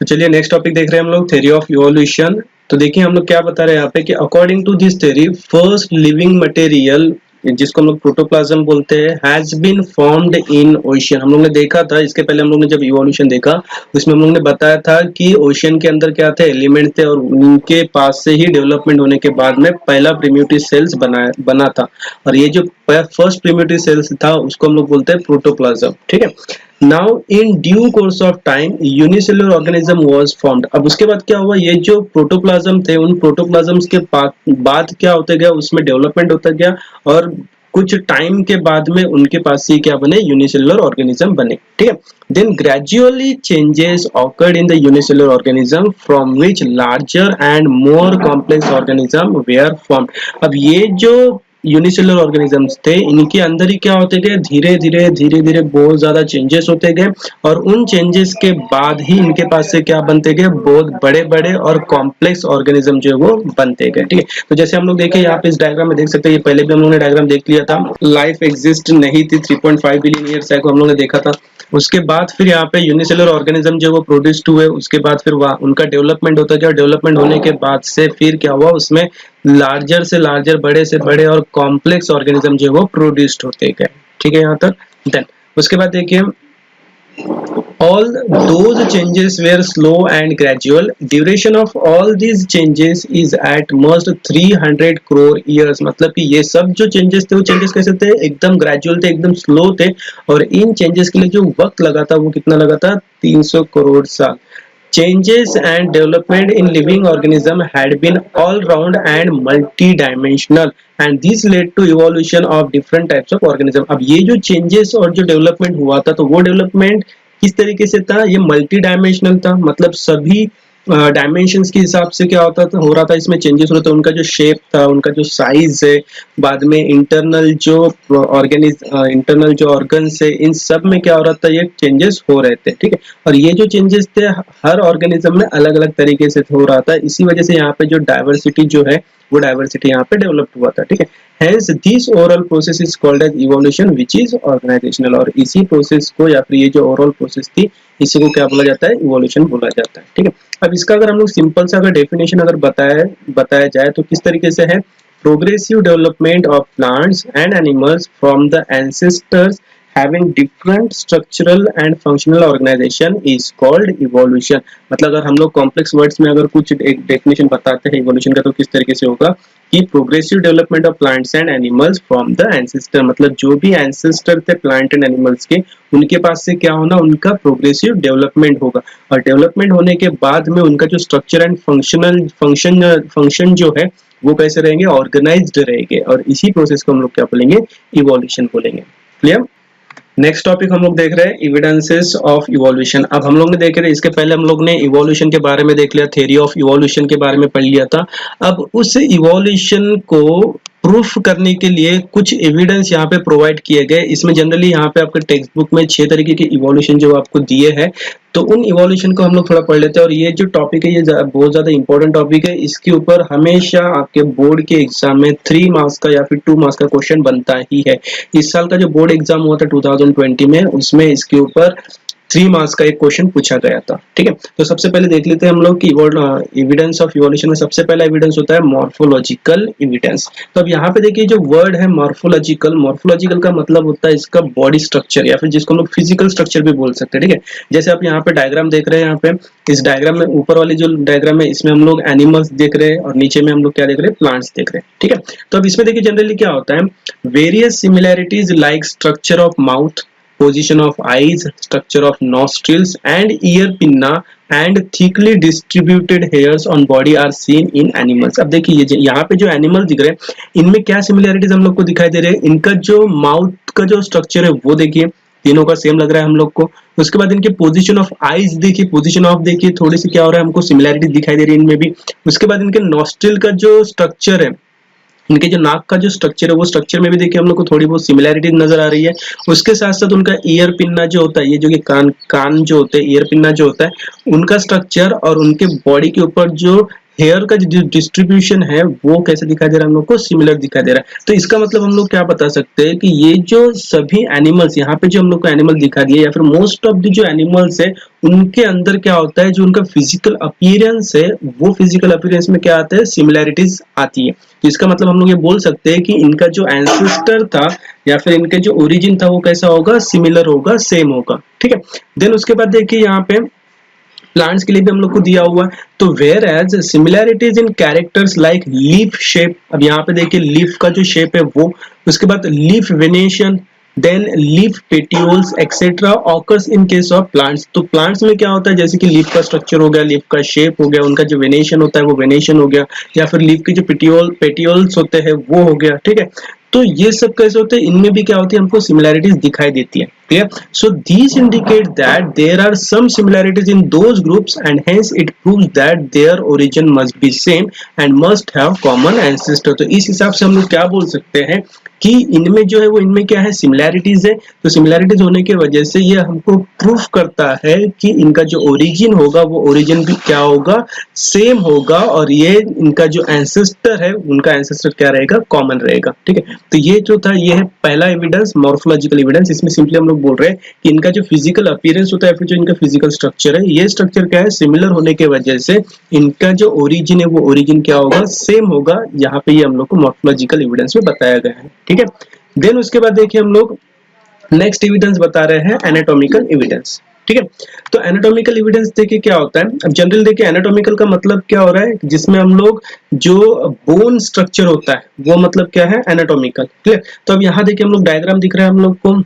चलिए next topic देख रहे हैं हम लोग, थ्योरी ऑफ इवोल्यूशन। तो देखिए हम लोग क्या बता रहे हैं यहाँ पे कि according to this theory first living material जिसको हम लोग प्रोटोप्लाज्म बोलते हैं has been formed in ocean. हम लोग ने देखा था इसके पहले, हम लोग ने जब इवोल्यूशन देखा उसमें हम लोग ने बताया था कि ओशियन के अंदर क्या थे, एलिमेंट थे और उनके पास से ही डेवलपमेंट होने के बाद में पहला प्रिमिटिव सेल्स बना था। और ये जो फर्स्ट प्रिमिटिव सेल्स था उसको हम लोग बोलते हैं प्रोटोप्लाज्म। ठीक है, now in due course of time unicellular organism was formed. अब उसके बाद क्या हुआ, ये जो प्रोटोप्लाज्म थे उन प्रोटोप्लाज्म्स के बाद क्या होते गया, उसमें डेवलपमेंट होता गया और कुछ टाइम के बाद में उनके पास से क्या बने, यूनिसेलुलर ऑर्गेनिज्म बने। ठीक है, then gradually changes occurred in the unicellular organism from which larger and more complex organism were formed. अब ये जो यूनिसेलुलर ऑर्गेनिजम्स थे इनके अंदर ही क्या होते गए, धीरे धीरे बहुत ज्यादा चेंजेस होते गए और उन चेंजेस के बाद ही इनके पास से क्या बनते गए, बहुत बड़े बड़े और कॉम्प्लेक्स ऑर्गेनिज्म जो है वो बनते गए। ठीक है, तो जैसे हम लोग देखें यहाँ पे इस डायग्राम में देख सकते हैं, ये पहले भी हम लोग ने डायग्राम देख लिया था, लाइफ एग्जिस्ट नहीं थी 3.5 बिलियन ईयर्स को हम लोग ने देखा था। उसके बाद फिर यहाँ पे यूनिसेलुलर ऑर्गेनिज्म जो वो प्रोड्यूस्ड हुए, उसके बाद फिर उनका डेवलपमेंट होता गया। डेवलपमेंट होने के बाद से फिर क्या हुआ, उसमें लार्जर से लार्जर, बड़े से बड़े और कॉम्प्लेक्स ऑर्गेनिज्म जो वो प्रोड्यूस्ड होते गए। ठीक है यहाँ तक। देन उसके बाद देखिए, all those changes were slow and gradual. Duration of all these changes is at most 300 crore years। मतलब कि ये सब जो चेंजेस थे वो चेंजेस कैसे थे, एकदम ग्रेजुअल थे, एकदम स्लो थे और इन चेंजेस के लिए जो वक्त लगा था वो कितना लगा था, 300 करोड़ साल। Changes and development in living organism had been all round and multi-dimensional and this led to evolution of different types of organism। अब ये जो changes और जो development हुआ था तो वो development किस तरीके से था, ये मल्टी डायमेंशनल था। मतलब सभी डायमेंशंस के हिसाब से क्या होता था, हो रहा था, इसमें चेंजेस हो रहे थे। उनका जो शेप था, उनका जो साइज है, बाद में इंटरनल जो इंटरनल जो ऑर्गन्स है, इन सब में क्या हो रहा था, ये चेंजेस हो रहे थे। ठीक है, और ये जो चेंजेस थे हर ऑर्गेनिज्म में अलग अलग तरीके से हो रहा था। इसी वजह से यहाँ पे जो डाइवर्सिटी जो है वो डाइवर्सिटी यहाँ पे डेवलप हुआ था। ठीक है, Hence this oral process is called as evolution which is organizational। और इसी प्रोसेस को या फिर ये जो ओरल प्रोसेस थी इसी को क्या बोला जाता है, इवोल्यूशन बोला जाता है। ठीक है, अब इसका अगर हम लोग सिंपल सा अगर डेफिनेशन अगर बताया जाए तो किस तरीके से है, progressive development of plants and animals from the ancestors having different structural and functional organization is called evolution। मतलब अगर हम लोग कॉम्प्लेक्स वर्ड्स में अगर कुछ एक डेफिनेशन बताते हैं इवोल्यूशन का तो किस तरीके से होगा कि progressive development of plants and animals from the ancestor. मतलब जो भी एंसेस्टर थे प्लांट एंड एनिमल्स के, उनके पास से क्या होना, उनका प्रोग्रेसिव डेवलपमेंट होगा और डेवलपमेंट होने के बाद में उनका जो स्ट्रक्चर एंड फंक्शन जो है वो कैसे रहेंगे, ऑर्गेनाइज्ड रहेंगे और इसी प्रोसेस को हम लोग क्या बोलेंगे, इवोल्यूशन बोलेंगे। क्लियर। नेक्स्ट टॉपिक हम लोग देख रहे हैं इविडेंसेस ऑफ इवोल्यूशन। अब हम लोग ने देख रहे, इसके पहले हम लोग ने इवोल्यूशन के बारे में देख लिया, थ्योरी ऑफ इवोल्यूशन के बारे में पढ़ लिया था। अब उस इवोल्यूशन को प्रूफ करने के लिए कुछ एविडेंस यहाँ पे प्रोवाइड किए गए। इसमें जनरली यहाँ पे आपके टेक्स्ट बुक में 6 तरीके के इवोल्यूशन जो आपको दिए हैं, तो उन इवोल्यूशन को हम लोग थोड़ा पढ़ लेते हैं। और ये जो टॉपिक है ये बहुत ज्यादा इंपॉर्टेंट टॉपिक है, इसके ऊपर हमेशा आपके बोर्ड के एग्जाम में 3 मार्क्स का या फिर 2 मार्क्स का क्वेश्चन बनता ही है। इस साल का जो बोर्ड एग्जाम हुआ था 2020 में, उसमें इसके ऊपर 3 मार्क्स का एक क्वेश्चन पूछा गया था। ठीक है, तो सबसे पहले देख लेते हैं हम लोग कि एविडेंस ऑफ इवोल्यूशन में सबसे पहला एविडेंस होता है मॉर्फोलॉजिकल एविडेंस। तो अब यहाँ पे देखिए जो वर्ड है मॉर्फोलॉजिकल का मतलब होता है इसका बॉडी स्ट्रक्चर या फिर जिसको हम लोग फिजिकल स्ट्रक्चर भी बोल सकते हैं। ठीक है, जैसे आप यहाँ पे डायग्राम देख रहे हैं, यहाँ पे इस डायग्राम में ऊपर वाली जो डायग्राम है इसमें हम लोग एनिमल्स देख रहे हैं और नीचे में हम लोग क्या देख रहे हैं, प्लांट्स देख रहे हैं। ठीक है, तो अब इसमें देखिए जनरली क्या होता है, various similarities like structure of mouth, position of eyes, structure of nostrils and ear pinna and thickly distributed hairs on body are seen in animals। अब देखिए यहाँ पे जो एनिमल दिख रहे हैं इनमें क्या सिमिलैरिटीज हम लोग को दिखाई दे रहे हैं, इनका जो माउथ का जो स्ट्रक्चर है वो देखिए तीनों का सेम लग रहा है हम लोग को। उसके बाद इनके पोजीशन ऑफ आईज देखिए, पोजीशन ऑफ देखिए थोड़ी सी क्या हो रहा है, हमको सिमिलैरिटी दिखाई दे रही है इनमें भी। उसके बाद इनके नॉस्ट्रिल का जो स्ट्रक्चर है, इनके जो नाक का जो स्ट्रक्चर है वो स्ट्रक्चर में भी देखिए हम लोग को थोड़ी बहुत सिमिलैरिटी नजर आ रही है। उसके साथ साथ उनका ईयर पिन्ना जो होता है, ये जो कि कान जो होते हैं, ईयर पिन्ना जो होता है, उनका स्ट्रक्चर और उनके बॉडी के ऊपर जो हेयर का जो डिस्ट्रीब्यूशन है वो कैसे दिखाई दे रहा है हम लोग को, सिमिलर दिखाई दे रहा है। तो इसका मतलब हम लोग क्या बता सकते हैं कि ये जो सभी एनिमल्स यहाँ पे जो हम लोग को एनिमल दिखा दिए या फिर मोस्ट ऑफ द जो एनिमल्स है उनके अंदर क्या होता है, जो उनका फिजिकल अपीयरेंस है वो फिजिकल अपीयरेंस में क्या आता है, सिमिलैरिटीज आती है। तो इसका मतलब हम लोग ये बोल सकते हैं कि इनका जो एंसेस्टर था या फिर इनके जो ओरिजिन था वो कैसा होगा, सिमिलर होगा, सेम होगा। ठीक है। देन उसके बाद देखिए यहाँ पे प्लांट्स के लिए भी हम लोग को दिया हुआ है। तो whereas similarities in characters like leaf shape, अब यहाँ पे देखिए लीफ का जो शेप है वो, उसके बाद leaf venation, then leaf petioles etcetera occurs in case of plants. तो प्लांट्स में क्या होता है, जैसे कि लीफ का स्ट्रक्चर हो गया, लीफ का शेप हो गया, उनका जो वेनेशन होता है वो वेनेशन हो गया, या फिर लीफ के जो पेटियोल्स होते हैं वो हो गया। ठीक है। तो ये सब कैसे होते हैं, इनमें भी क्या होती है, हमको सिमिलैरिटीज दिखाई देती है। Clear. So these indicate that there are some similarities in those groups and hence it proves that their origin must be same and must have common ancestor. तो इस हिसाब से हम लोग क्या बोल सकते हैं कि इनमें जो है वो, इनमें क्या है, सिमिलैरिटीज है। तो सिमिलैरिटीज होने की वजह से ये हमको प्रूफ करता है कि इनका जो ओरिजिन होगा वो ओरिजिन भी क्या होगा, सेम होगा, और ये इनका जो एंसेस्टर है उनका एंसेस्टर क्या रहेगा, कॉमन रहेगा। ठीक है। तो ये जो था ये है पहला एविडेंस, मॉर्फोलॉजिकल एविडेंस। इसमें सिंपली हम लोग बोल रहे हैं कि इनका जो फिजिकल अपीयरेंस होता है फिर जो इनका फिजिकल स्ट्रक्चर है, ये स्ट्रक्चर क्या है, सिमिलर होने के वजह से इनका जो ओरिजिन है वो ओरिजिन क्या होगा, सेम होगा। यहाँ पे ये हम लोग को मॉर्फोलॉजिकल एविडेंस में बताया गया है। ठीक है। देन उसके बाद देखिए हम लोग नेक्स्ट एविडेंस बता रहे हैं एनाटॉमिकल एविडेंस। ठीक है। तो एनाटॉमिकल एविडेंस देखिए क्या होता है। अब जनरल देखिए एनाटॉमिकल का मतलब क्या हो रहा है, जिसमें हम लोग जो बोन स्ट्रक्चर होता है वो मतलब क्या है, एनाटॉमिकल। क्लियर। तो अब यहाँ देखिए हम लोग डायग्राम दिख रहा है हम लोग को।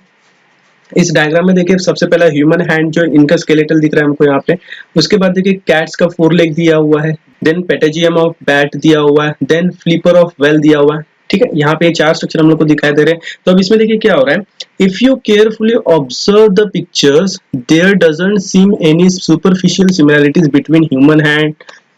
इस डायग्राम में देखिए सबसे पहला ह्यूमन हैंड जो इनका स्केलेटल दिख रहा है हमको यहाँ पे। उसके बाद देखिए कैट्स का 4 लेग दिया हुआ है, देन पेटेजियम ऑफ बैट दिया हुआ है, देन फ्लिपर ऑफ वेल दिया हुआ है। ठीक है। यहाँ पे 4 स्ट्रक्चर हम लोग को दिखाई दे रहे हैं। तो अब इसमें देखिए क्या हो रहा है, if you carefully observe the pictures there doesn't seem any superficial similarities between human hand,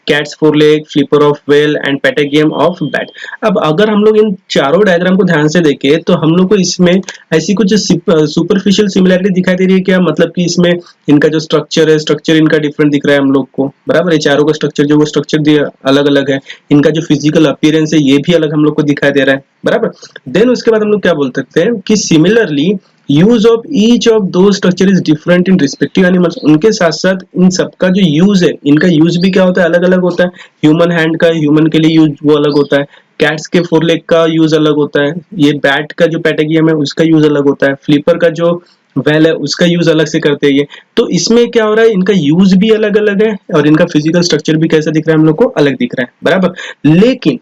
cats 4 leg, flipper of whale and patagium of bat. अब अगर हम लोग इन चारों डायग्राम को ध्यान से देखें तो हम लोग को इसमें ऐसी कुछ सुपरफिशियल सिमिलैरिटी दिखाई दे रही है क्या, मतलब कि इसमें इनका जो स्ट्रक्चर है, स्ट्रक्चर इनका डिफरेंट दिख रहा है हम लोग को, बराबर है। चारों का स्ट्रक्चर जो वो स्ट्रक्चर अलग अलग है, इनका जो फिजिकल अपीयरेंस है ये भी अलग हम लोग को दिखाई दे रहा है, बराबर। देन उसके बाद हम लोग क्या बोल सकते हैं कि similarly use of each of दो structure is different in respective animals. उनके साथ साथ इन सबका जो यूज है, इनका यूज भी क्या होता है, अलग अलग होता है। ह्यूमन हैंड का, ह्यूमन के लिए यूज वो अलग होता है, कैट्स के 4 लेग का यूज अलग होता है, ये बैट का जो पेटेगियम है उसका यूज अलग होता है, फ्लिपर का जो वेल है उसका यूज अलग से करते हैं ये। तो इसमें क्या हो रहा है, इनका यूज भी अलग अलग है और इनका फिजिकल स्ट्रक्चर भी कैसा दिख रहा है हम लोग को, अलग दिख रहा है, बराबर। लेकिन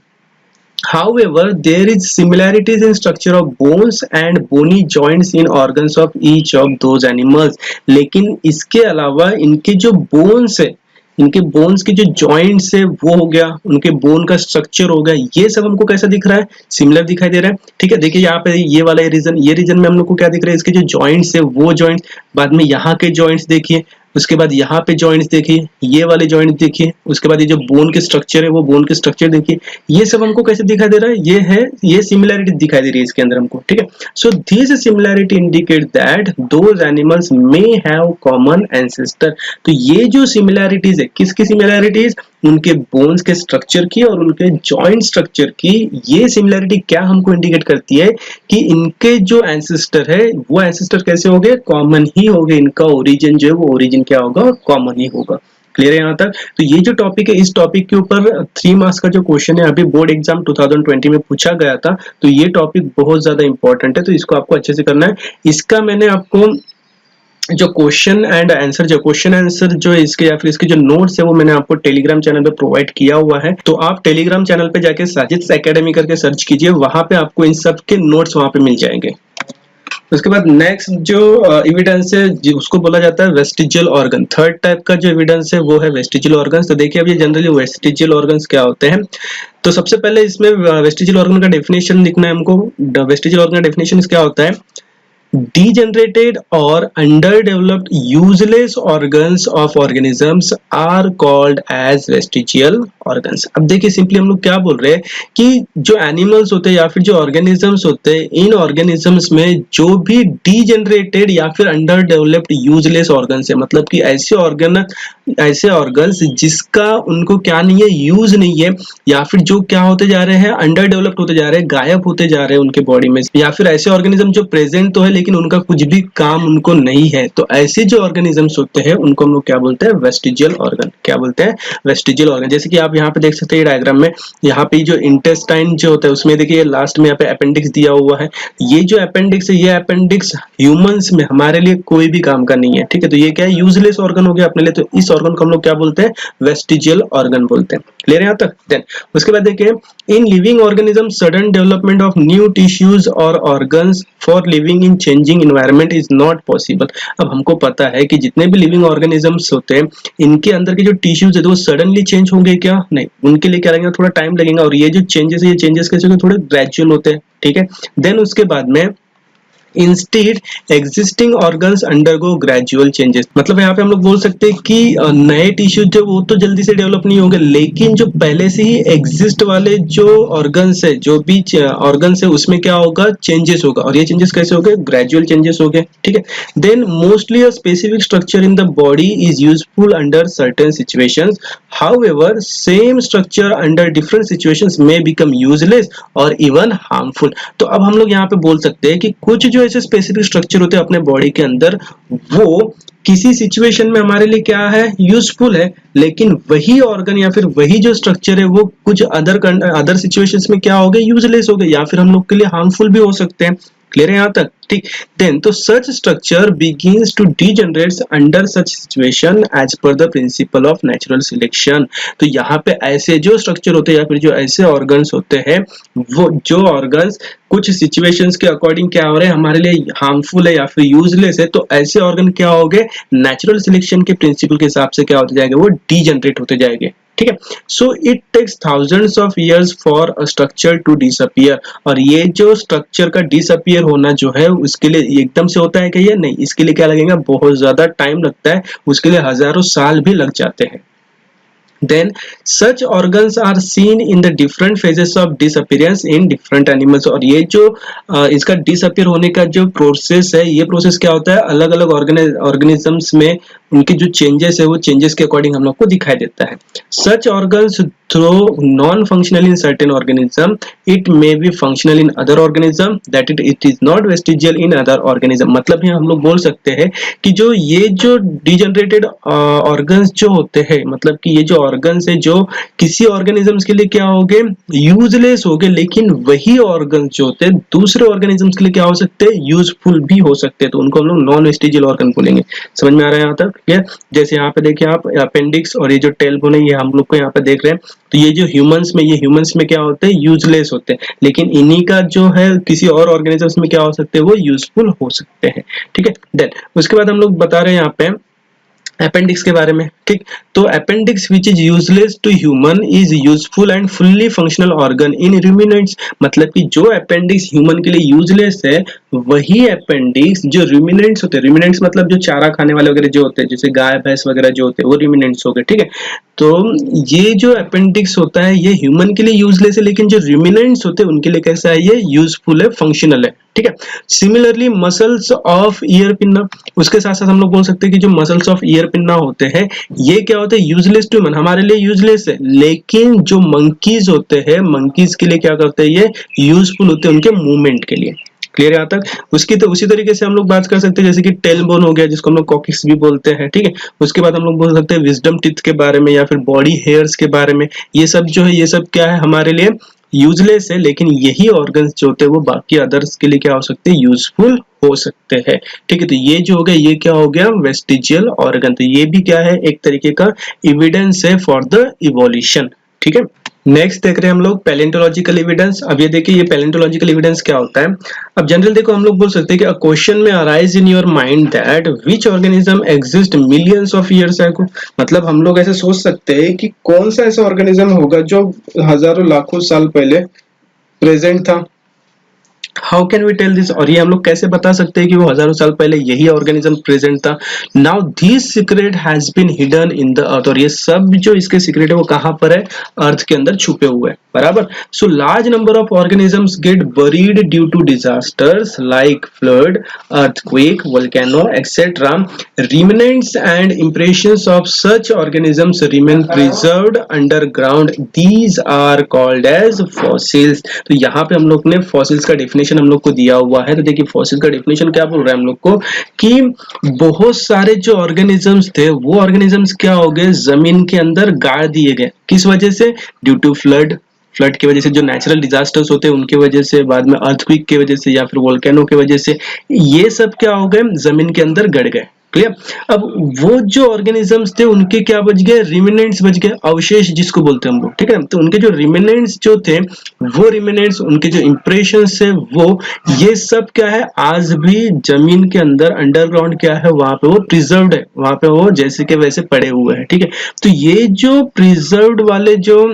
however there is similarities in structure of bones and bony joints in organs of each of those animals। लेकिन इसके अलावा इनके जो बोन्स है, इनके बोन्स के जो जॉइंट्स है वो हो गया, उनके बोन का स्ट्रक्चर हो गया, ये सब हमको कैसा दिख रहा है, सिमिलर दिखाई दे रहा है। ठीक है। देखिए यहाँ पे ये वाला ये रीजन में हम लोग को क्या दिख रहा है, इसके जो जॉइंट्स है वो जॉइंट्स, बाद में यहाँ के जॉइंट्स देखिए, उसके बाद यहाँ पे जॉइंट्स देखिए, ये वाले जॉइंट देखिए, उसके बाद ये जो बोन के स्ट्रक्चर है वो बोन के स्ट्रक्चर देखिए, ये सब हमको कैसे दिखाई दे रहा है, ये सिमिलैरिटी दिखाई दे रही है इसके अंदर हमको। ठीक है। So this similarity indicate that those animals may have common ancestor. तो ये जो सिमिलैरिटीज है, किसकी सिमिलैरिटीज, उनके बोन्स के स्ट्रक्चर की और उनके जॉइंट स्ट्रक्चर की। ये सिमिलैरिटी क्या हमको इंडिकेट करती है कि इनके जो एंसेस्टर है वो एंसेस्टर कैसे हो गए, कॉमन ही हो गए। इनका ओरिजिन जो है वो ओरिजिन क्या होगा, कॉमन ही होगा। क्लियर है यहाँ तक। तो ये जो टॉपिक है, इस टॉपिक के ऊपर 3 मार्क्स का जो क्वेश्चन है अभी बोर्ड एग्जाम 2020 में पूछा गया था। तो ये टॉपिक बहुत ज्यादा इंपॉर्टेंट है, तो इसको आपको अच्छे से करना है। इसका मैंने आपको जो क्वेश्चन आंसर जो है इसके या फिर इसके जो नोट्स है वो मैंने आपको टेलीग्राम चैनल पे प्रोवाइड किया हुआ है। तो आप टेलीग्राम चैनल पे जाके साजिद एकेडमी करके सर्च कीजिए, वहां पे आपको इन सब के नोट्स वहां पे मिल जाएंगे। उसके बाद नेक्स्ट जो एविडेंस है उसको बोला जाता है वेस्टिजियल ऑर्गन। थर्ड टाइप का जो एविडेंस है वो है वेस्टिजियल ऑर्गन्स। तो देखिए अब ये जनरली वेस्टिजियल ऑर्गन्स क्या होते हैं। तो सबसे पहले इसमें वेस्टिजियल ऑर्गन का डेफिनेशन लिखना है हमको। वेस्टिजियल ऑर्गन का डेफिनेशन क्या होता है, degenerated or underdeveloped useless organs of organisms are called as vestigial organs। अब देखिए सिंपली हम लोग क्या बोल रहे हैं कि जो एनिमल्स होते हैं या फिर जो ऑर्गेनिजम्स होते हैं, इन ऑर्गेनिजम्स में जो भी डीजेनरेटेड या फिर अंडर डेवलप्ड यूजलेस ऑर्गन्स है, मतलब कि ऐसे ऑर्गन्स जिसका उनको क्या नहीं है, यूज नहीं है, या फिर जो क्या होते जा रहे हैं, अंडर डेवलप्ड होते जा रहे हैं, गायब होते जा रहे हैं उनके बॉडी में, या फिर ऐसे ऑर्गेनिज्म जो प्रेजेंट तो है लेकिन उनका कुछ भी काम उनको नहीं है, तो ऐसे जो ऑर्गेनिजम्स होते हैं उनको हम लोग क्या बोलते हैं, वेस्टिजियल ऑर्गन। क्या बोलते हैं, वेस्टिजियल ऑर्गन। जैसे कि आप यहाँ पे देख सकते हैं डायग्राम में, यहाँ पे जो इंटेस्टाइन जो होता है उसमें देखिए लास्ट में यहाँ पे अपेंडिक्स दिया हुआ है। ये जो अपेंडिक्स है, ये अपेंडिक्स ह्यूमंस में हमारे लिए कोई भी काम का नहीं है, ठीक है। तो ये क्या है, यूजलेस ऑर्गन हो गया अपने लिए, तो इस ऑर्गन को हम लोग क्या बोलते हैं, वेस्टिजियल ऑर्गन बोलते हैं। क्लियर है यहाँ तक। देन उसके बाद देखिए, in living organism sudden development of new tissues और organs for living in changing environment is not possible. अब हमको पता है कि जितने भी लिविंग ऑर्गेनिजम्स होते हैं, इनके अंदर के जो टिश्यूज है वो सडनली चेंज होंगे क्या, नहीं, उनके लिए क्या लगेगा, थोड़ा टाइम लगेगा। और ये जो चेंजेस है, ये चेंजेस कैसे होंगे, थोड़े ग्रेजुअल होते हैं, ठीक है। देन उसके बाद में instead existing organs undergo gradual changes, मतलब यहाँ पे हम लोग बोल सकते हैं कि नए टिश्यू जो वो तो जल्दी से डेवलप नहीं होंगे, लेकिन जो पहले से ही एग्जिस्ट वाले जो ऑर्गन्स है, जो भी ऑर्गन्स है, उसमें क्या होगा, चेंजेस होगा। और ये चेंजेस कैसे हो गए, ग्रेजुअल चेंजेस हो गए, ठीक है। Then mostly a specific structure in the body is useful under certain situations, however same structure under different situations may become useless और इवन हार्मफुल। तो अब हम लोग यहाँ पे बोल सकते हैं कि कुछ जो ऐसे स्पेसिफिक स्ट्रक्चर होते हैं अपने बॉडी के अंदर, वो किसी सिचुएशन में हमारे लिए क्या है, यूजफुल है, लेकिन वही ऑर्गन या फिर वही जो स्ट्रक्चर है वो कुछ अदर सिचुएशंस में क्या हो गए, यूजलेस हो गए, या फिर हम लोग के लिए हार्मफुल भी हो सकते हैं। क्लियर है यहाँ तक, ठीक। देन तो such structure begins to degenerate under such situation as per the principle of natural selection. तो यहाँ पे ऐसे जो स्ट्रक्चर होते हैं या फिर जो ऐसे ऑर्गन्स होते हैं, वो जो ऑर्गन्स कुछ सिचुएशंस के अकॉर्डिंग क्या हो रहे हैं, हमारे लिए हार्मफुल है या फिर यूजलेस है, तो ऐसे ऑर्गन क्या हो गए, नेचुरल सिलेक्शन के प्रिंसिपल के हिसाब से क्या होते जाएंगे, वो डीजनरेट होते जाएंगे, ठीक है। So it takes thousands of years for a structure to disappear. और ये जो स्ट्रक्चर का डिसअपियर होना जो है, उसके लिए एकदम से होता है कि ये नहीं, इसके लिए क्या लगेगा, बहुत ज्यादा टाइम लगता है, उसके लिए हजारों साल भी लग जाते हैं। Then such organs are seen in the different phases of disappearance in different animals। और ये जो इसका डिसअपियर होने का जो प्रोसेस है, ये प्रोसेस क्या होता है, अलग अलग ऑर्गेनिजम्स में उनके जो चेंजेस है, वो चेंजेस के अकॉर्डिंग हम लोग को दिखाई देता है। Such organs though non functional in certain organism, it may be functional in other organism, that it is not vestigial in other organism. मतलब हम लोग बोल सकते हैं कि जो ये जो डिजनरेटेड ऑर्गन्स जो होते हैं, मतलब कि ये जो ऑर्गन्स है जो किसी ऑर्गेनिजम्स के लिए क्या हो गए, यूजलेस हो गए, लेकिन वही ऑर्गन्स जो होते हैं दूसरे ऑर्गेनिजम्स के लिए क्या हो सकते हैं, यूजफुल भी हो सकते हैं, तो उनको हम लोग नॉन वेस्टिजियल ऑर्गन बोलेंगे। समझ में आ रहा है यहाँ तक, ठीक है। जैसे यहाँ पे देखिए आप, अपेंडिक्स और ये जो टेल बोन है, ये हम लोग को यहाँ पे देख रहे हैं, तो ये जो ह्यूमंस में क्या होते हैं, यूजलेस होते हैं, लेकिन इन्हीं का जो है किसी और ऑर्गेनिजम्स में क्या हो सकते हैं, वो यूजफुल हो सकते हैं, ठीक है। देन उसके बाद हम लोग बता रहे हैं यहाँ पे अपेंडिक्स के बारे में, ठीक। तो appendix which is useless to human is useful and fully functional organ in ruminants. मतलब कि जो अपेंडिक्स ह्यूमन के लिए यूजलेस है, वही अपेंडिक्स जो रूमिनेंट्स होते हैं, रूमिनेंट्स मतलब जो चारा खाने वाले वगैरह जो होते हैं, जैसे गाय भैंस वगैरह जो होते हैं, वो रूमिनेंट्स हो गए, ठीक है। तो ये जो अपेंडिक्स होता है, ये ह्यूमन के लिए यूजलेस है, लेकिन जो रूमिनेंट्स होते हैं उनके लिए कैसा है, ये यूजफुल है, फंक्शनल है, ठीक है। Similarly muscles of ear pinna, उसके साथ साथ हम लोग बोल सकते हैं कि जो मसल्स ऑफ ईयर पिन्ना होते हैं, ये क्या होते हैं, यूजलेस टू ह्यूमन, हमारे लिए यूजलेस है, लेकिन जो मंकीज होते हैं, मंकीज के लिए क्या करते हैं, ये यूजफुल होते हैं उनके मूवमेंट के लिए। क्लियर यहाँ तक। उसकी तो उसी तरीके से हम लोग बात कर सकते हैं, जैसे कि टेल बोन हो गया, जिसको हम लोग कॉकिक्स भी बोलते हैं, ठीक है। उसके बाद हम लोग बोल सकते हैं विजडम टिथ के बारे में, या फिर बॉडी हेयर्स के बारे में। ये सब जो है, ये सब क्या है, हमारे लिए यूजलेस है, लेकिन यही ऑर्गन्स जो होते हैं वो बाकी अदर्स के लिए क्या हो सकते हैं, यूजफुल हो सकते हैं, ठीक है। तो ये जो हो गया, ये क्या हो गया, वेस्टिजियल ऑर्गन। तो ये भी क्या है, एक तरीके का एविडेंस है फॉर द इवोल्यूशन, ठीक है। नेक्स्ट देख रहे हैं हम लोग पैलेंटोलॉजिकल एविडेंस। अब ये देखिए, ये पैलेंटोलॉजिकल एविडेंस क्या होता है। अब जनरल देखो, हम लोग बोल सकते हैं कि अ क्वेश्चन में arise in your mind that which organism exist millions of years ago. मतलब हम लोग ऐसे सोच सकते हैं कि कौन सा ऐसा ऑर्गेनिज्म होगा जो हजारों लाखों साल पहले प्रेजेंट था, how can we tell this, और ये हम लोग कैसे बता सकते हैं कि वो हजारों साल पहले यही ऑर्गेनिज्म प्रेजेंट था। Now this secret has been hidden in the earth, और ये सब जो इसके सीक्रेट है वो कहां पर है, अर्थ के अंदर छुपे हुए हैं, बराबर। So large number of organisms get buried due to disasters like flood, earthquake, volcano, etc. Remnants and impressions of such organisms remain preserved underground. These are called as fossils. तो यहाँ पे हम लोग ने fossils का definition हम लोग को दिया हुआ है। तो देखिए fossils का definition क्या बोल रहा है हम लोग को, कि बहुत सारे जो organisms थे वो organisms क्या हो गए, जमीन के अंदर गाड़ दिए गए। किस वजह से? ड्यू टू फ्लड की वजह से, जो नेचुरल डिजास्टर्स होते हैं उनकी वजह से, बाद में अर्थक्वेक की वजह से, या फिर वोल्केनो की वजह से, ये सब क्या हो गए, जमीन के अंदर गड़ गए। क्लियर। अब वो जो ऑर्गेनिजम्स थे उनके क्या बच गए, रिमेनेंट्स बच गए, अवशेष जिसको बोलते हैं हम लोग, ठीक है। तो उनके जो रिमेनेंट्स जो थे, वो रिमेनेंट्स, उनके जो इंप्रेशंस है वो, ये सब क्या है, आज भी जमीन के अंदर अंडरग्राउंड क्या है, वहां पे वो प्रिजर्व्ड है, वहां पे वो जैसे के वैसे पड़े हुए हैं, ठीक है। तो ये जो प्रिजर्व्ड वाले जो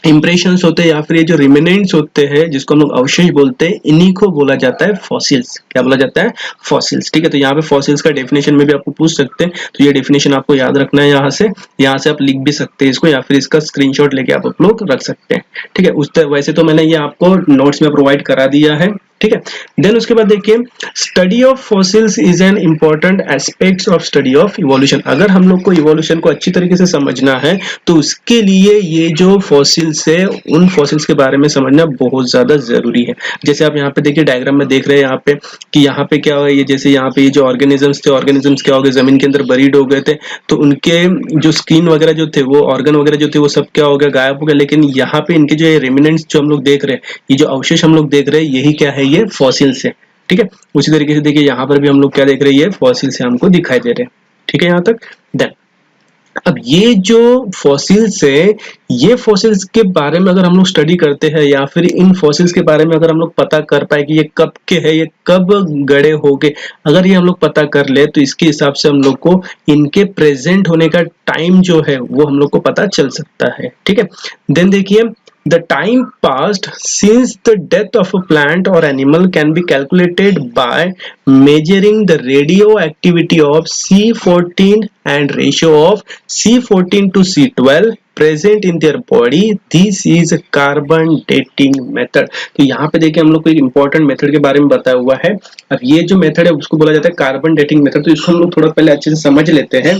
इंप्रेशंस होते हैं या फिर ये जो रिमेनेंट्स होते हैं जिसको हम लोग अवशेष बोलते हैं, इन्हीं को बोला जाता है फॉसिल्स। क्या बोला जाता है? फॉसिल्स, ठीक है। तो यहाँ पे फॉसिल्स का डेफिनेशन में भी आपको पूछ सकते हैं, तो ये डेफिनेशन आपको याद रखना है। यहाँ से आप लिख भी सकते हैं इसको, या फिर इसका स्क्रीनशॉट लेके आप लोग रख सकते हैं, ठीक है। वैसे तो मैंने ये आपको नोट्स में प्रोवाइड करा दिया है, ठीक है। देन उसके बाद देखिए, study of fossils is an important aspect of study of evolution. अगर हम लोग को इवोल्यूशन को अच्छी तरीके से समझना है तो उसके लिए ये जो फॉसिल्स है उन फॉसिल्स के बारे में समझना बहुत ज्यादा जरूरी है। जैसे आप यहाँ पे देखिए डायग्राम में देख रहे हैं यहाँ पे कि यहाँ पे क्या है, ये जैसे यहाँ पे ये जो ऑर्गेनिजम्स थे, ऑर्गेनिजम्स क्या हो गए, जमीन के अंदर बरीड हो गए थे, तो उनके जो स्किन वगैरह जो थे, वो ऑर्गन वगैरह जो थे, वो सब क्या हो गया, गायब हो गया। लेकिन यहाँ पे इनके जो रेमिनेंट्स जो हम लोग देख रहे हैं, ये जो अवशेष हम लोग देख रहे हैं, यही क्या है, ये फॉसिल्स है, ठीक है। उसी तरीके से देखिए यहाँ पर भी हम लोग क्या देख रहे हैं, ये फॉसिल्स से हमको दिखाई दे रहे हैं, ठीक है यहाँ तक। देन अब ये जो फॉसिल्स है, ये फॉसिल्स के बारे में अगर हम लोग स्टडी करते हैं, या फिर इन फॉसिल्स के बारे में अगर हम लोग पता कर पाए कि ये कब के है, ये कब गड़े होंगे, अगर ये हम लोग पता कर ले तो इसके हिसाब से हम लोग को इनके प्रेजेंट होने का टाइम जो है वो हम लोग को पता चल सकता है, ठीक है। देन देखिए, the time passed since the death of a plant or animal can be calculated by measuring the radioactivity of C14 and ratio of C14 to C12 present in their body. This is carbon dating method. तो यहाँ पे देखिए हम लोग को एक important method के बारे में बताया हुआ है। अब ये जो मेथड है उसको बोला जाता है कार्बन डेटिंग मेथड। तो इसको हम लोग थोड़ा पहले अच्छे से समझ लेते हैं।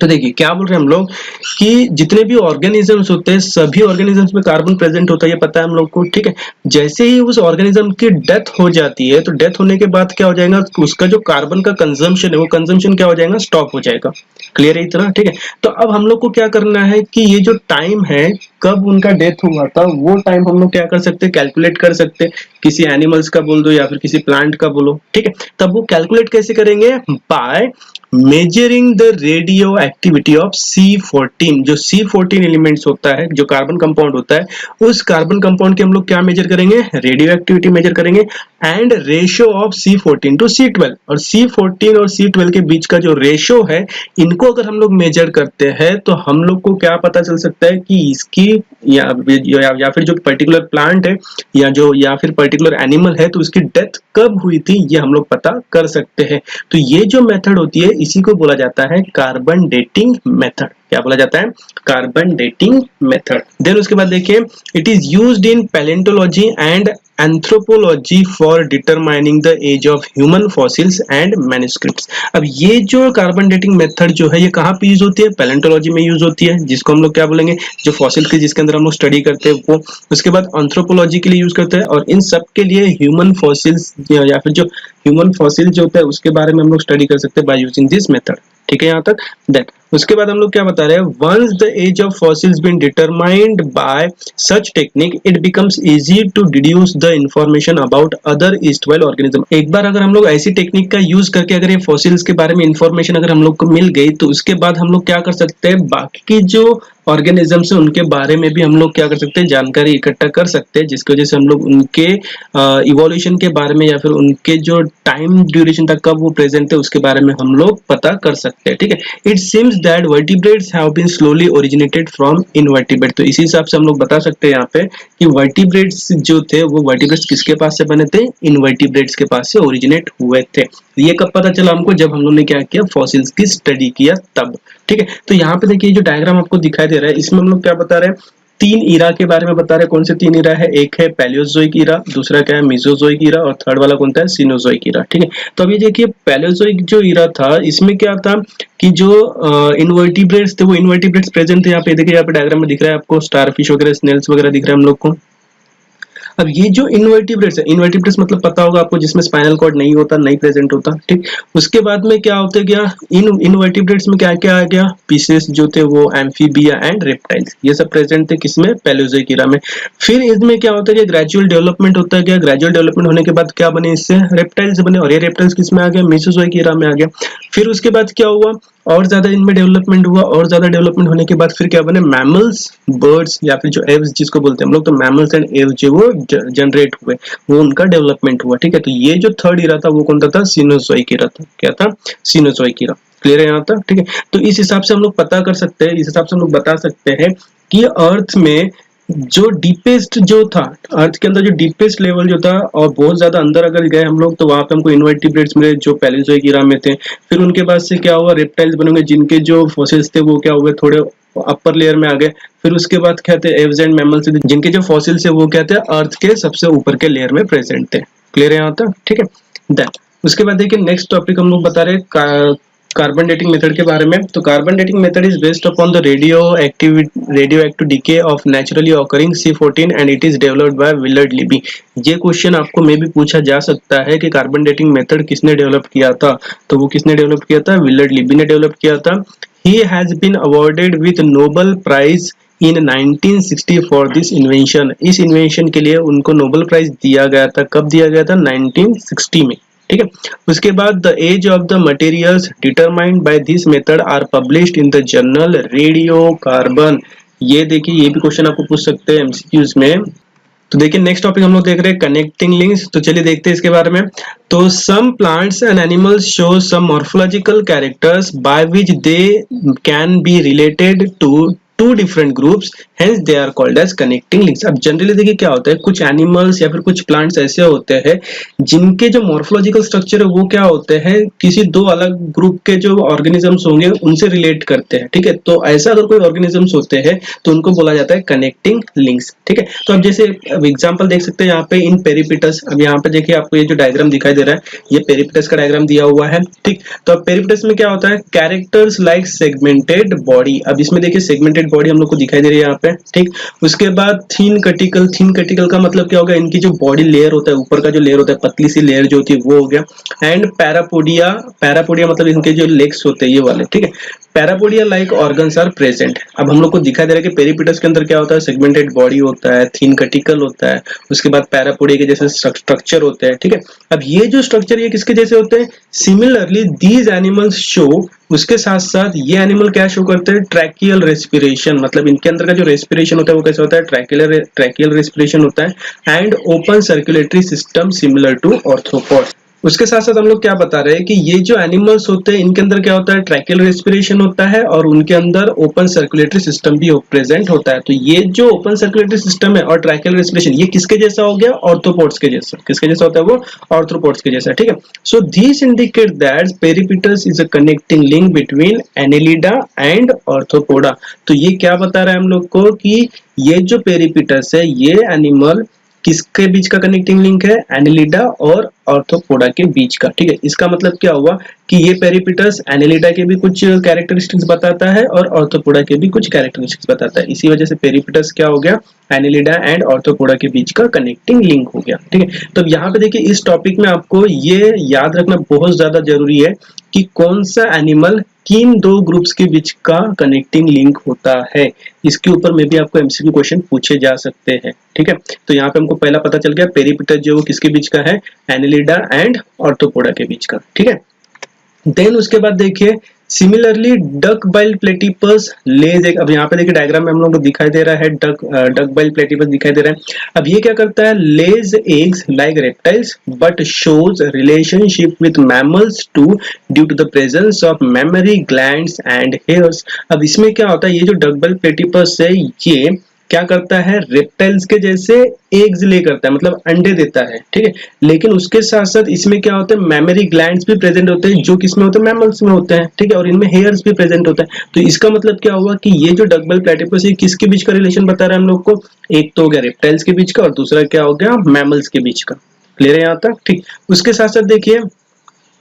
तो देखिए क्या बोल रहे हैं हम लोग, कि जितने भी ऑर्गेनिजम्स होते हैं, सभी ऑर्गेनिजम्स में कार्बन प्रेजेंट होता है, ये पता है हम लोग को, ठीक है। जैसे ही उस ऑर्गेनिज्म की डेथ हो जाती है, तो डेथ होने के बाद क्या हो जाएगा, उसका जो कार्बन का कंजम्पशन है, वो कंजम्पशन क्या हो जाएगा, स्टॉप हो जाएगा। क्लियर है इतना, ठीक है। तो अब हम लोग को क्या करना है कि ये जो टाइम है, कब उनका डेथ हुआ था, वो टाइम हम लोग क्या कर सकते हैं, कैलकुलेट कर सकते हैं। किसी एनिमल्स का बोल दो या फिर किसी प्लांट का बोलो, ठीक है। तब वो कैलकुलेट कैसे करेंगे, by measuring the radio activity of C14। जो C14 एलिमेंट्स होता है, जो कार्बन कंपाउंड होता है, उस कार्बन कंपाउंड की हम लोग क्या मेजर करेंगे, रेडियो एक्टिविटी मेजर करेंगे, and ratio of C14 to C12। और C14 और C12 के बीच का जो रेशियो है, इनको अगर हम लोग मेजर करते हैं तो हम लोग को क्या पता चल सकता है कि इसकी या फिर जो पर्टिकुलर प्लांट है, या फिर पर्टिकुलर एनिमल है, तो उसकी डेथ कब हुई थी, ये हम लोग पता कर सकते हैं। तो ये जो मेथड होती है, इसी को बोला जाता है कार्बन डेटिंग मेथड। क्या बोला जाता है, कार्बन डेटिंग मेथड। देन उसके बाद देखिए, it is used in palaeontology and anthropology for determining the age of human fossils and manuscripts. अब ये जो कार्बन डेटिंग मेथड जो है, ये कहाँ पे यूज होती है, पैलेंटोलॉजी में यूज होती है, जिसको हम लोग क्या बोलेंगे, जो फॉसिल की जिसके अंदर हम लोग स्टडी करते हैं वो। उसके बाद एंथ्रोपोलॉजी के लिए यूज करते हैं, और इन सब के लिए ह्यूमन फॉसिल्स या फिर जो ह्यूमन फॉसिल जो होता है उसके बारे में हम लोग स्टडी कर सकते हैं बाय यूजिंग दिस मेथड, ठीक है यहाँ तक। देन उसके बाद हम लोग क्या बता रहे हैं, once the age of fossils been determined by such technique, it becomes easy to deduce the information about other ईस्टवेल ऑर्गेनिज्म। एक बार अगर हम लोग ऐसी टेक्निक का यूज करके अगर ये फॉसिल्स के बारे में इंफॉर्मेशन अगर हम लोग को मिल गई, तो उसके बाद हम लोग क्या कर सकते हैं, बाकी की जो ऑर्गेनिजम्स है उनके बारे में भी हम लोग क्या कर सकते हैं, जानकारी इकट्ठा कर सकते हैं, जिसकी वजह से हम लोग उनके इवोल्यूशन के बारे में या फिर उनके जो टाइम ड्यूरेशन था कब वो प्रेजेंट थे उसके बारे में हम लोग पता कर सकते हैं। ठीक है, it seems that vertebrates have been slowly originated from invertebrate. तो इसी हिसाब से हम लोग बता सकते हैं यहाँ पे कि वर्टिब्रेट्स जो थे वो वर्टिब्रेट्स किसके पास से बने थे, इनवर्टिब्रेट्स के पास से ओरिजिनेट हुए थे। ये कब पता चला हमको, जब हम लोग ने क्या किया, फॉसिल्स की स्टडी किया तब। ठीक है, तो यहाँ पे देखिए जो डायग्राम आपको दिखाई दे रहा है इसमें हम लोग क्या बता रहे हैं, तीन इरा के बारे में बता रहे हैं। कौन से तीन इरा है, एक है पैलियोजोइक इरा, दूसरा क्या है मेसोजोइक इरा, और थर्ड वाला कौन सा है, सिनोजोइक इरा। ठीक है, तो अभी देखिए पैलियोजोइक जो इरा था इसमें क्या था कि जो इनवर्टिब्रेट्स थे वो इनवर्टिब्रेट्स प्रेजेंट थे। यहाँ पे देखिए, यहाँ पे डायग्राम में दिख रहा है आपको स्टारफिश वगैरह, स्नेल्स वगैरह दिख रहा है हम लोग को। अब ये जो इनवर्टिब्रेट्स है, इनवर्टिब्रेट्स मतलब पता होगा आपको जिसमें स्पाइनल कॉर्ड नहीं होता, नहीं प्रेजेंट होता। ठीक, उसके बाद में क्या होता है, क्या इन इनवर्टिब्रेट्स में क्या क्या आ गया, पीसेस जो थे वो एम्फीबिया एंड रेप्टाइल्स, ये सब प्रेजेंट थे किसमें, पैलियोजोइक इरा में। फिर इसमें क्या होता है कि ग्रेजुअल डेवलपमेंट होता है, क्या ग्रेजुअल डेवलपमेंट होने के बाद क्या बने, इससे रेप्टाइल्स बने, और ये रेप्टाइल्स किसमें आ गया, मेसोजोइक इरा में आ गया। फिर उसके बाद क्या हुआ, और ज्यादा इनमें डेवलपमेंट हुआ, और ज्यादा डेवलपमेंट होने के बाद फिर क्या बने, मैमल्स, बर्ड्स या फिर जो एव्स जिसको बोलते हैं हम लोग, तो मैमल्स एंड एव्स जो वो जनरेट हुए, वो उनका डेवलपमेंट हुआ। ठीक है, तो ये जो थर्ड इरा था वो कौन था, सिनोजोइक इरा था। क्या था, सिनोजोइक इरा। क्लियर है यहाँ तक। ठीक है, तो इस हिसाब से हम लोग पता कर सकते हैं, इस हिसाब से हम लोग बता सकते हैं कि अर्थ में जो डीपेस्ट जो था, अर्थ के अंदर जो डीपेस्ट लेवल जो था, और बहुत ज्यादा अंदर अगर गए हम लोग तो वहां पे हमको इनवर्टिब्रेट्स मिले जो पैलियोजोइक इरा में थे। फिर उनके बाद से क्या हुआ, रेप्टाइल्स बनेंगे जिनके जो फॉसिल्स थे वो क्या हुए, थोड़े अपर लेयर में आ गए। फिर उसके बाद क्या थे, एव्स एंड मैमल्स जिनके जो फॉसिल्स है वो क्या थे, अर्थ के सबसे ऊपर के लेयर में प्रेजेंट थे। क्लियर है यहाँ तक। ठीक है, देन उसके बाद देखिए नेक्स्ट टॉपिक हम लोग बता रहे हैं कार्बन डेटिंग मेथड के बारे में। तो carbon dating method is based upon the radioactive DK of naturally occurring C14 and it is developed by Willard Libby. ये क्वेश्चन आपको मे भी पूछा जा सकता है कि कार्बन डेटिंग मेथड किसने डेवलप किया था, तो वो किसने डेवलप किया था, विलर्ड लिबी ने डेवलप किया था। He has been awarded with Nobel prize in 1960 for this invention. इस इन्वेंशन के लिए उनको नोबेल प्राइज दिया गया था। कब दिया गया था, 1960 में। ठीक है, उसके बाद the age of the materials determined by this method are published in the journal Radiocarbon. ये देखिए, ये भी क्वेश्चन आपको पूछ सकते हैं एमसीक्यूज में। तो देखिए नेक्स्ट टॉपिक हम लोग देख रहे हैं कनेक्टिंग लिंक्स। तो चलिए देखते हैं इसके बारे में। तो some plants and animals show some morphological characters by which they can be related to two different groups, hence they are called as connecting links. अब जनरली देखिए क्या होता है, कुछ एनिमल्स या फिर कुछ प्लांट्स ऐसे होते हैं जिनके जो मॉर्फोलॉजिकल स्ट्रक्चर है वो क्या होते हैं, किसी दो अलग ग्रुप के जो ऑर्गेनिजम्स होंगे उनसे रिलेट करते हैं। ठीक है, तो ऐसा अगर कोई ऑर्गेनिजम्स होते हैं तो उनको बोला जाता है कनेक्टिंग लिंक्स। ठीक है, तो अब जैसे एग्जांपल देख सकते हैं यहाँ पे इन पेरिपिटस। अब यहाँ पे देखिए आपको ये जो डायग्राम दिखाई दे रहा है, ये पेरिपिटस का डायग्राम दिया हुआ है। ठीक, तो अब पेरिपिटस में क्या होता है, कैरेक्टर्स लाइक सेगमेंटेड बॉडी। अब इसमें देखिए सेगमेंटेड बॉडी हम लोग को दिखाई दे रही है यहाँ पे। ठीक, उसके बाद थीन कटिकल। थीन कटिकल का मतलब क्या होगा, इनकी जो बॉडी लेयर होता है, ऊपर का जो लेयर होता है, पतली सी लेयर जो होती है वो हो गया। एंड पैरापोडिया, पैरापोडिया मतलब इनके जो लेग्स होते हैं ये वाले। ठीक है, parapodia like organs are present. अब हम लोग को दिखाई दे रहा है कि पेरिपिटस के अंदर क्या होता है, सेगमेंटेड बॉडी होता है, थीन कटिकल होता है, उसके बाद पैरापोडिया के जैसे स्ट्रक्चर होते हैं। ठीक है, अब ये जो स्ट्रक्चर ये किसके जैसे होते हैं, सिमिलरली दीज एनिमल्स शो, उसके साथ साथ ये एनिमल क्या शो करते हैं, ट्रैकियल रेस्पिरेशन। मतलब इनके अंदर का जो रेस्पिरेशन होता है वो कैसे होता है, ट्रैकियल रेस्पिरेशन होता है। And open circulatory system similar to arthropods. उसके साथ साथ हम लोग क्या बता रहे हैं कि ये जो एनिमल्स होते हैं इनके अंदर क्या होता है, ट्रैकियल रेस्पिरेशन होता है और उनके अंदर ओपन सर्कुलेटरी सिस्टम भी प्रेजेंट होता है। तो ये जो ओपन सर्कुलेटरी सिस्टम है और ट्रैकियल रेस्पिरेशन, ये किसके जैसा हो गया, ऑर्थ्रोपोड्स के जैसा। किसके जैसा होता है वो, ऑर्थ्रोपोड्स के जैसा। ठीक है, so this indicate that peripatus is a connecting link between annelida and arthropoda. तो ये क्या बता रहा है हम लोग को कि ये जो पेरिपिटस है ये एनिमल किसके बीच का कनेक्टिंग लिंक है, एनेलिडा और ऑर्थ्रोपोडा के बीच का। ठीक है, इसका मतलब क्या हुआ कि ये पेरिपिटस एनेलिडा के भी कुछ कैरेक्टरिस्टिक्स बताता है और ऑर्थ्रोपोडा के भी कुछ कैरेक्टरिस्टिक्स बताता है। इसी वजह से पेरिपिटस क्या हो गया, एनेलिडा एंड ऑर्थ्रोपोडा के बीच का कनेक्टिंग लिंक हो गया। ठीक है, तो यहाँ पे देखिए इस टॉपिक में आपको ये याद रखना बहुत ज्यादा जरूरी है कि कौन सा एनिमल किन दो ग्रुप्स के बीच का कनेक्टिंग लिंक होता है। इसके ऊपर में भी आपको एमसीक्यू क्वेश्चन पूछे जा सकते हैं। ठीक है, तो यहाँ पे हमको पहला पता चल गया पेरिपिटस जो किसके बीच का है, एनेलिडा एंड ऑर्थ्रोपोडा के बीच का। ठीक है, देन उसके बाद देखिए सिमिलरली डक बाइल प्लेटिपस लेज एक, अब यहाँ पे देखिए डायग्राम में हम लोग को दिखाई दे रहा है डक बाइल प्लेटिपस दिखाई दे रहा है। अब ये क्या करता है, lays eggs like reptiles but shows relationship with mammals too due to the presence of mammary glands and hairs. अब इसमें क्या होता है, ये जो डक बाइल प्लेटिपस है ये क्या करता है, रेप्टाइल्स के जैसे एग्स ले करता है, मतलब अंडे देता है, ठीक है। लेकिन उसके साथ साथ इसमें क्या होता है, मेमोरी ग्लैंड्स भी प्रेजेंट होते हैं, जो किसमें होते हैं, मैमल्स में होते हैं, ठीक है। और इनमें हेयर्स भी प्रेजेंट होता है। तो इसका मतलब क्या हुआ कि ये जो डकबाइल प्लेटिपस है किसके बीच का रिलेशन बता रहा है हम लोग को, एक तो हो गया रेप्टाइल्स के बीच का और दूसरा क्या हो गया, मैमल्स के बीच का। क्लियर है यहाँ तक, ठीक। उसके साथ साथ देखिए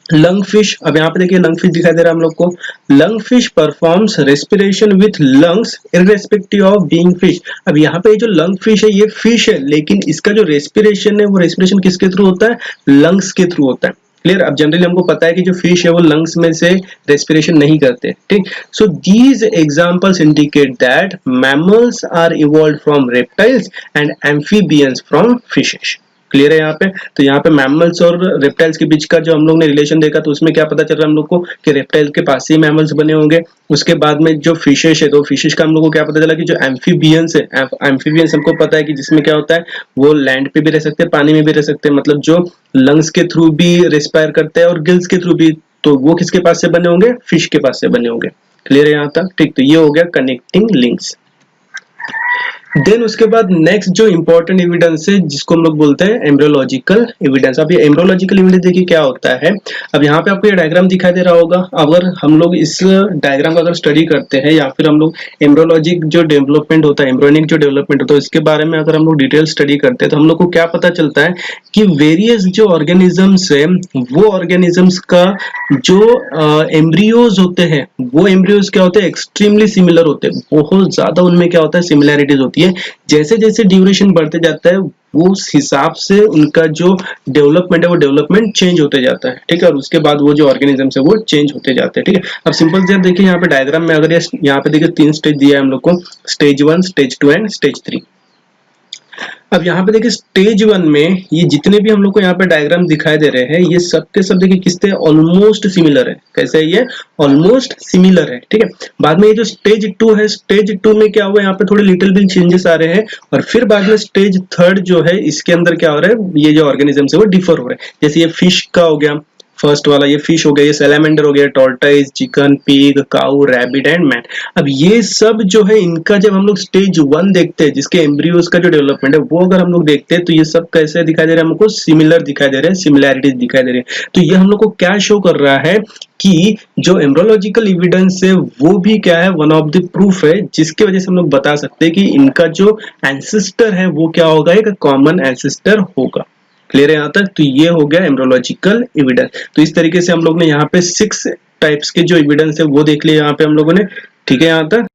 लंग फिश, अब यहाँ पे देखिए लंग फिश दिखाई दे रहा है हम लोग को। Lung fish performs respiration with lungs irrespective of being fish. अब यहाँ पे जो लंग फिश है ये फिश है, लेकिन इसका जो रेस्पिरेशन है वो रेस्पिरेशन किसके थ्रू होता है, लंग्स के थ्रू होता है। क्लियर। अब जनरली हमको पता है कि जो फिश है वो लंग्स में से रेस्पिरेशन नहीं करते, ठीक। So these examples indicate that mammals are evolved from reptiles and amphibians from fishes. Clear है यहाँ पे। तो यहाँ पे मैमल्स और रेप्टाइल्स के बीच का जो हम लोग ने रिलेशन देखा, तो उसमें क्या पता चल रहा है हम लोग को कि रेप्टाइल के पास ही मैमल्स बने होंगे। उसके बाद में जो फिशेस है, तो फिशेस का हम लोग को क्या पता चला कि जो एम्फीबियंस है, एम्फीबियंस हमको पता है कि जिसमें क्या होता है, वो लैंड पे भी रह सकते हैं, पानी में भी रह सकते हैं, मतलब जो लंग्स के थ्रू भी रेस्पायर करते हैं और गिल्स के थ्रू भी। तो वो किसके पास से बने होंगे, फिश के पास से बने होंगे। क्लियर है यहाँ तक, ठीक। तो ये हो गया कनेक्टिंग लिंक्स। देन उसके बाद नेक्स्ट जो इंपॉर्टेंट एविडेंस है जिसको हम लोग बोलते हैं एम्ब्रियोलॉजिकल एविडेंस। अब ये एम्ब्रियोलॉजिकल एविडेंस देखिए क्या होता है। अब यहाँ पे आपको ये डायग्राम दिखाई दे रहा होगा। अगर हम लोग इस डायग्राम का अगर स्टडी करते हैं या फिर हम लोग एम्ब्रियोलॉजिक जो डेवलपमेंट होता है, एम्ब्रियोनिक जो डेवलपमेंट होता है, इसके बारे में अगर हम लोग डिटेल स्टडी करते हैं तो हम लोग को क्या पता चलता है कि वेरियस जो ऑर्गेनिजम्स है वो ऑर्गेनिजम्स का जो एम्ब्रियोज होते हैं वो एम्ब्रियोज क्या होते हैं, एक्सट्रीमली सिमिलर होते हैं। बहुत ज्यादा उनमें क्या होता है, सिमिलैरिटीज होती है। जैसे जैसे ड्यूरेशन बढ़ते जाता है वो उस हिसाब से उनका जो डेवलपमेंट है वो डेवलपमेंट चेंज होते जाता है, ठीक है। और उसके बाद वो जो ऑर्गेनिजम्स है वो चेंज होते जाते हैं, ठीक है। अब सिंपल से देखिए यहाँ पे डायग्राम में, अगर यहाँ पे देखिए 3 स्टेज दिया है हम लोग को, स्टेज 1, स्टेज 2 एंड स्टेज 3। अब यहाँ पे देखिए स्टेज 1 में ये जितने भी हम लोग को यहाँ पे डायग्राम दिखाई दे रहे हैं ये सब के सब देखिए किससे ऑलमोस्ट सिमिलर है। कैसे है ये, ऑलमोस्ट सिमिलर है, ठीक है। बाद में ये जो स्टेज 2 है, स्टेज 2 में क्या हुआ, यहाँ पे थोड़े लिटिल बिट चेंजेस आ रहे हैं। और फिर बाद में स्टेज 3 जो है इसके अंदर क्या हो रहा है, ये जो ऑर्गेनिजम्स है वो डिफर हो रहे हैं। जैसे ये फिश का हो गया फर्स्ट वाला, ये फिश हो गया, ये सैलामेंडर हो गया, tortoise, chicken, pig, cow, rabbit and man. अब ये सब जो है इनका जब हम लोग स्टेज 1 देखते हैं, जिसके एम्ब्रियोज का जो डेवलपमेंट है वो अगर हम लोग देखते हैं तो ये सब कैसे दिखाई दे रहा है हमको, सिमिलर दिखाई दे रहे हैं, सिमिलैरिटीज दिखाई दे रही है। तो ये हम लोग को क्या शो कर रहा है कि जो एम्ब्रियोलॉजिकल एविडेंस है वो भी क्या है, वन ऑफ द प्रूफ है जिसकी वजह से हम लोग बता सकते हैं कि इनका जो एंसेस्टर है वो क्या होगा, एक कॉमन एंसेस्टर होगा। क्लियर है यहाँ तक। तो ये हो गया एम्ब्रियोलॉजिकल एविडेंस। तो इस तरीके से हम लोग ने यहाँ पे 6 टाइप्स के जो एविडेंस है वो देख लिए यहाँ पे हम लोगों ने, ठीक है यहाँ तक।